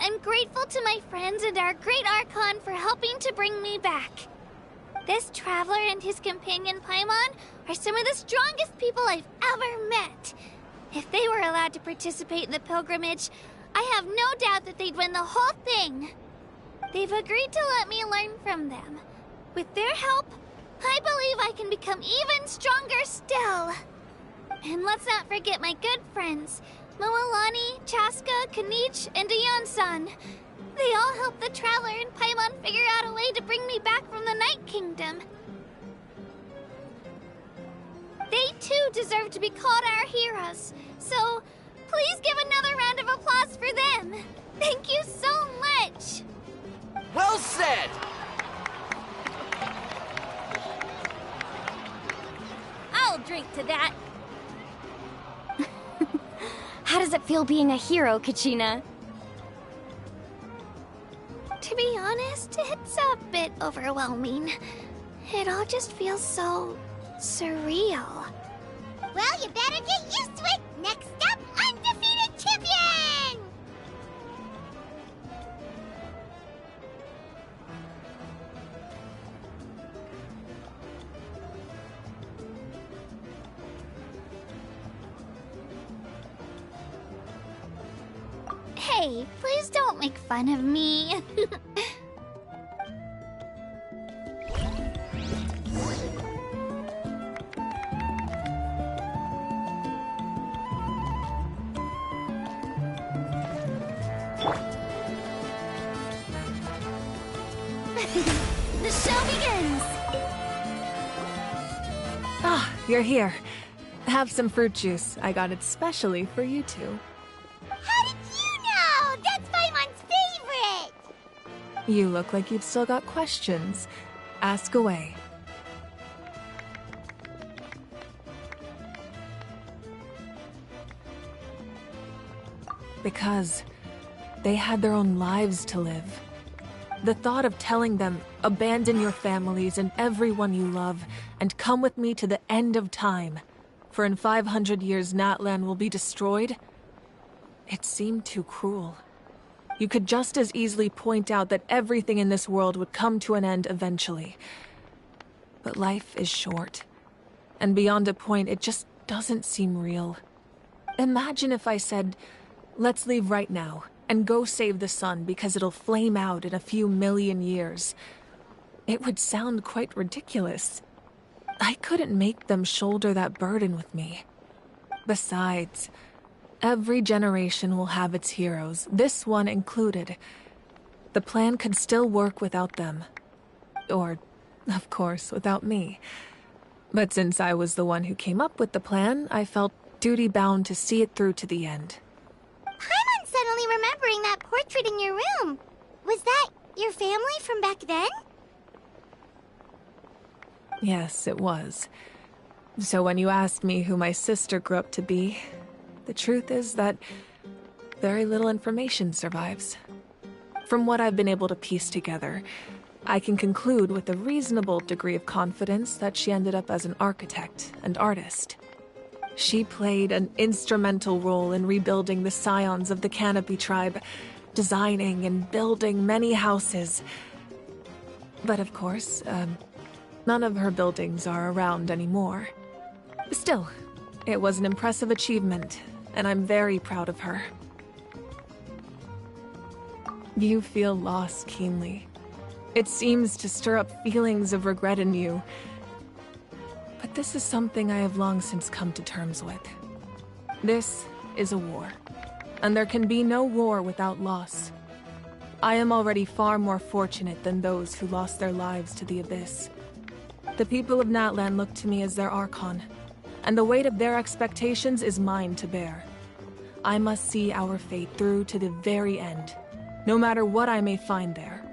I'm grateful to my friends and our great Archon for helping to bring me back. This traveler and his companion Paimon are some of the strongest people I've ever met. If they were allowed to participate in the pilgrimage, I have no doubt that they'd win the whole thing. They've agreed to let me learn from them. With their help, I believe I can become even stronger still. And let's not forget my good friends, Moalani, Chaska, Kanich, and Aeon-san. They all helped the Traveler and Paimon figure out a way to bring me back from the Night Kingdom. They too deserve to be called our heroes, so please give another round of applause for them. Thank you so much! Well said! I'll drink to that. How does it feel being a hero, Kachina? To be honest, it's a bit overwhelming. It all just feels so surreal. Well, you better get used to it. Next up, undefeated champion! Hey, please don't make fun of me. The show begins! Ah, you're here. Have some fruit juice. I got it specially for you two. How did you know? That's Paimon's favorite! You look like you've still got questions. Ask away. Because they had their own lives to live. The thought of telling them, abandon your families and everyone you love, and come with me to the end of time, for in 500 years Natlan will be destroyed, it seemed too cruel. You could just as easily point out that everything in this world would come to an end eventually. But life is short, and beyond a point, it just doesn't seem real. Imagine if I said, let's leave right now, and go save the sun because it'll flame out in a few million years. It would sound quite ridiculous. I couldn't make them shoulder that burden with me. Besides, every generation will have its heroes, this one included. The plan could still work without them. Or, of course, without me. But since I was the one who came up with the plan, I felt duty-bound to see it through to the end. Paimon's suddenly remembering that portrait in your room. Was that your family from back then? Yes, it was. So when you asked me who my sister grew up to be, the truth is that very little information survives. From what I've been able to piece together, I can conclude with a reasonable degree of confidence that she ended up as an architect and artist. She played an instrumental role in rebuilding the scions of the Canopy tribe, designing and building many houses. But of course, none of her buildings are around anymore. Still, it was an impressive achievement, and I'm very proud of her. You feel loss keenly. It seems to stir up feelings of regret in you. But this is something I have long since come to terms with. This is a war, and there can be no war without loss. I am already far more fortunate than those who lost their lives to the Abyss. The people of Natlan look to me as their Archon, and the weight of their expectations is mine to bear. I must see our fate through to the very end, no matter what I may find there.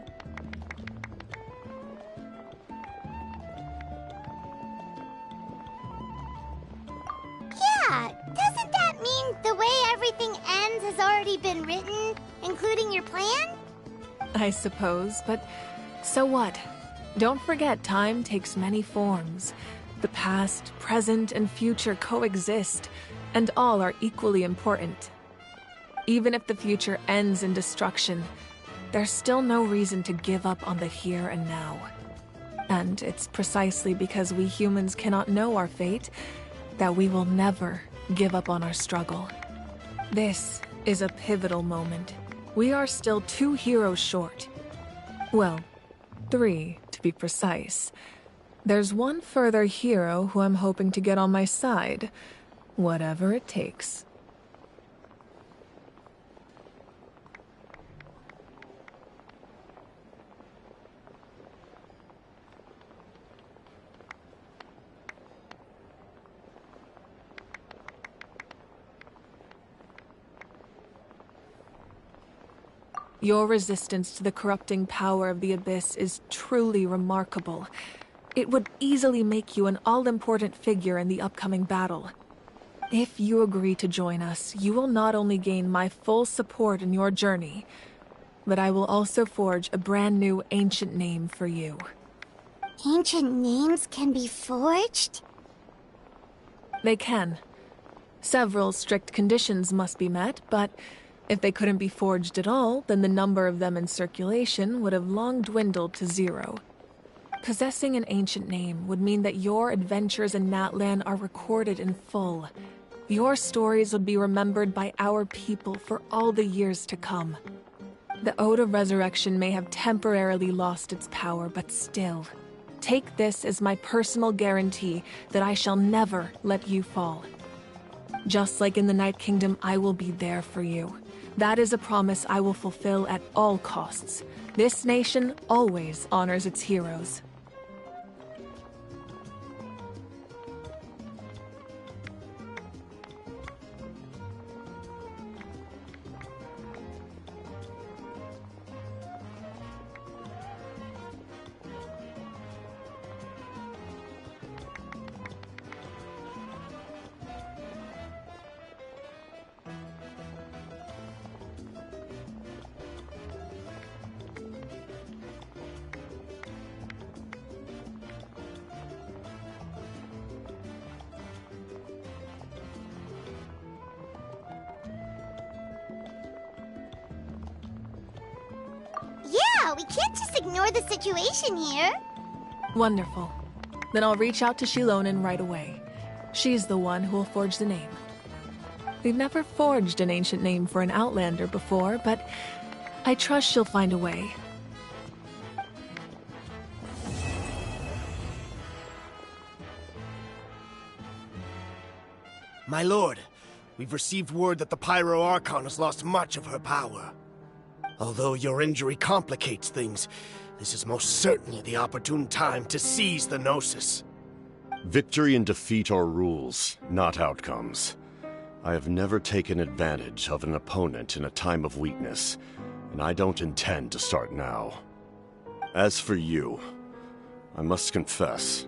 Yeah, doesn't that mean the way everything ends has already been written, including your plan? I suppose, but so what? Don't forget, time takes many forms. The past, present, and future coexist, and all are equally important. Even if the future ends in destruction, there's still no reason to give up on the here and now. And it's precisely because we humans cannot know our fate that we will never give up on our struggle. This is a pivotal moment. We are still 2 heroes short. Well, 3 to be precise. There's one further hero who I'm hoping to get on my side, whatever it takes. Your resistance to the corrupting power of the Abyss is truly remarkable. It would easily make you an all-important figure in the upcoming battle. If you agree to join us, you will not only gain my full support in your journey, but I will also forge a brand new ancient name for you. Ancient names can be forged? They can. Several strict conditions must be met, but if they couldn't be forged at all, then the number of them in circulation would have long dwindled to 0. Possessing an ancient name would mean that your adventures in Natlan are recorded in full. Your stories would be remembered by our people for all the years to come. The Ode of Resurrection may have temporarily lost its power, but still, take this as my personal guarantee that I shall never let you fall. Just like in the Night Kingdom, I will be there for you. That is a promise I will fulfill at all costs. This nation always honors its heroes. Yeah, we can't just ignore the situation here. Wonderful. Then I'll reach out to Shilonen right away. She's the one who will forge the name. We've never forged an ancient name for an Outlander before, but I trust she'll find a way. My lord, we've received word that the Pyro Archon has lost much of her power. Although your injury complicates things, this is most certainly the opportune time to seize the Gnosis. Victory and defeat are rules, not outcomes. I have never taken advantage of an opponent in a time of weakness, and I don't intend to start now. As for you, I must confess,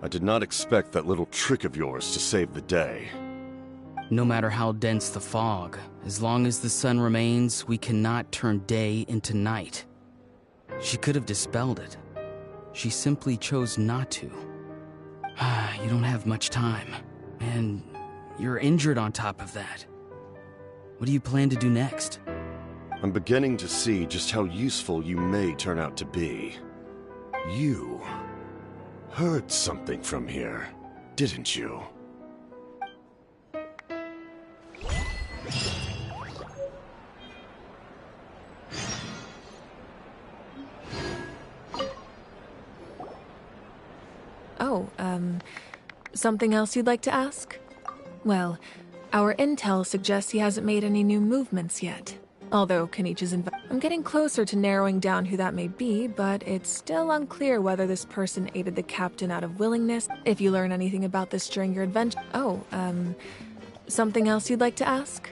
I did not expect that little trick of yours to save the day. No matter how dense the fog, as long as the sun remains, we cannot turn day into night. She could have dispelled it. She simply chose not to. You don't have much time, and you're injured on top of that. What do you plan to do next? I'm beginning to see just how useful you may turn out to be. You heard something from here, didn't you? Oh, something else you'd like to ask? Well, our intel suggests he hasn't made any new movements yet. Although Kenichi's I'm getting closer to narrowing down who that may be, but it's still unclear whether this person aided the captain out of willingness. If you learn anything about this during your adventure... Oh, something else you'd like to ask?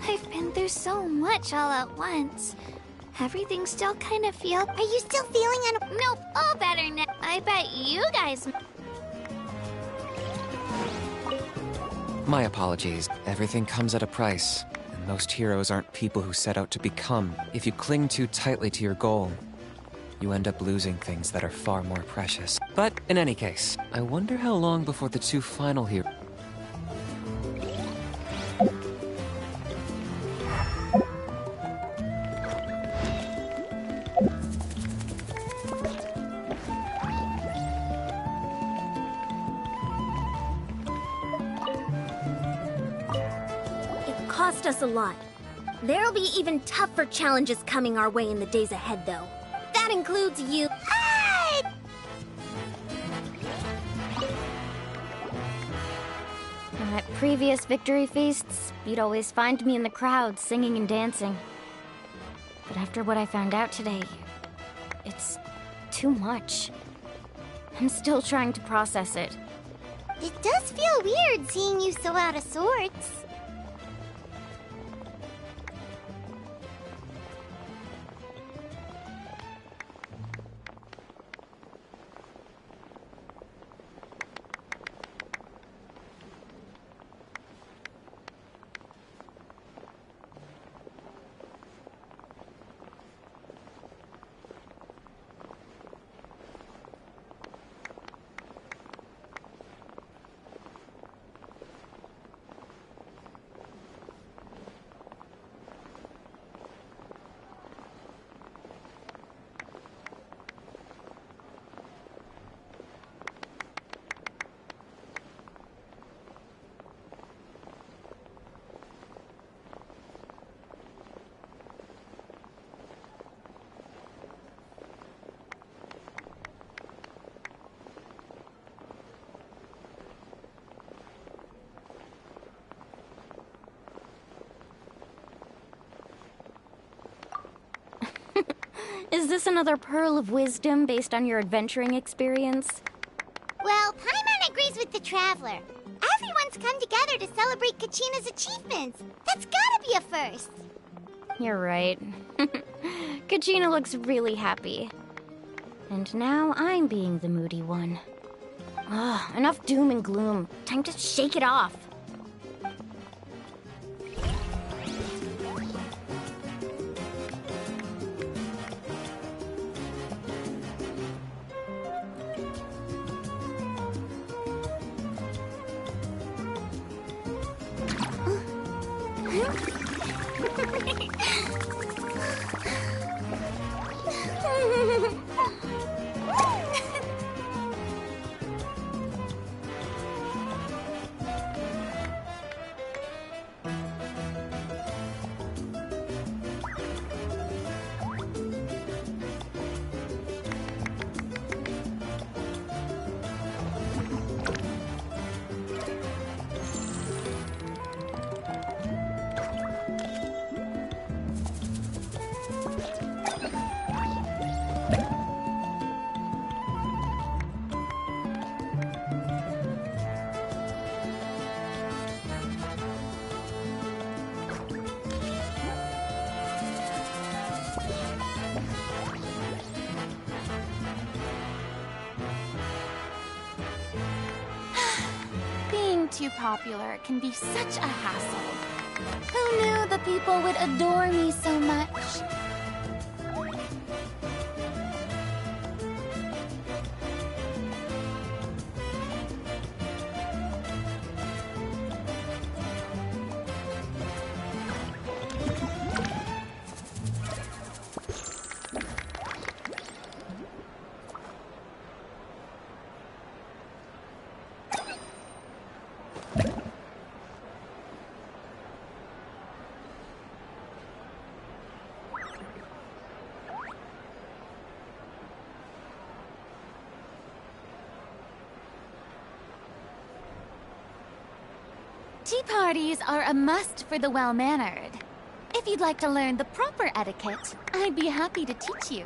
I've been through so much all at once. Everything still kind of feel... Are you still feeling Nope, all better now. I bet you guys... My apologies. Everything comes at a price, and most heroes aren't people who set out to become. If you cling too tightly to your goal, you end up losing things that are far more precious. But in any case, I wonder how long before the two final heroes... Cost us a lot. There'll be even tougher challenges coming our way in the days ahead, though. That includes you. At previous victory feasts, you'd always find me in the crowd singing and dancing. But after what I found out today, it's too much. I'm still trying to process it. It does feel weird seeing you so out of sorts. Is this another pearl of wisdom based on your adventuring experience? Well, Paimon agrees with the Traveler. Everyone's come together to celebrate Kachina's achievements. That's gotta be a first. You're right. Kachina looks really happy. And now I'm being the moody one. Ugh, enough doom and gloom. Time to shake it off. Too popular can be such a hassle. Who knew the people would adore me so much? Tea parties are a must for the well-mannered. If you'd like to learn the proper etiquette, I'd be happy to teach you.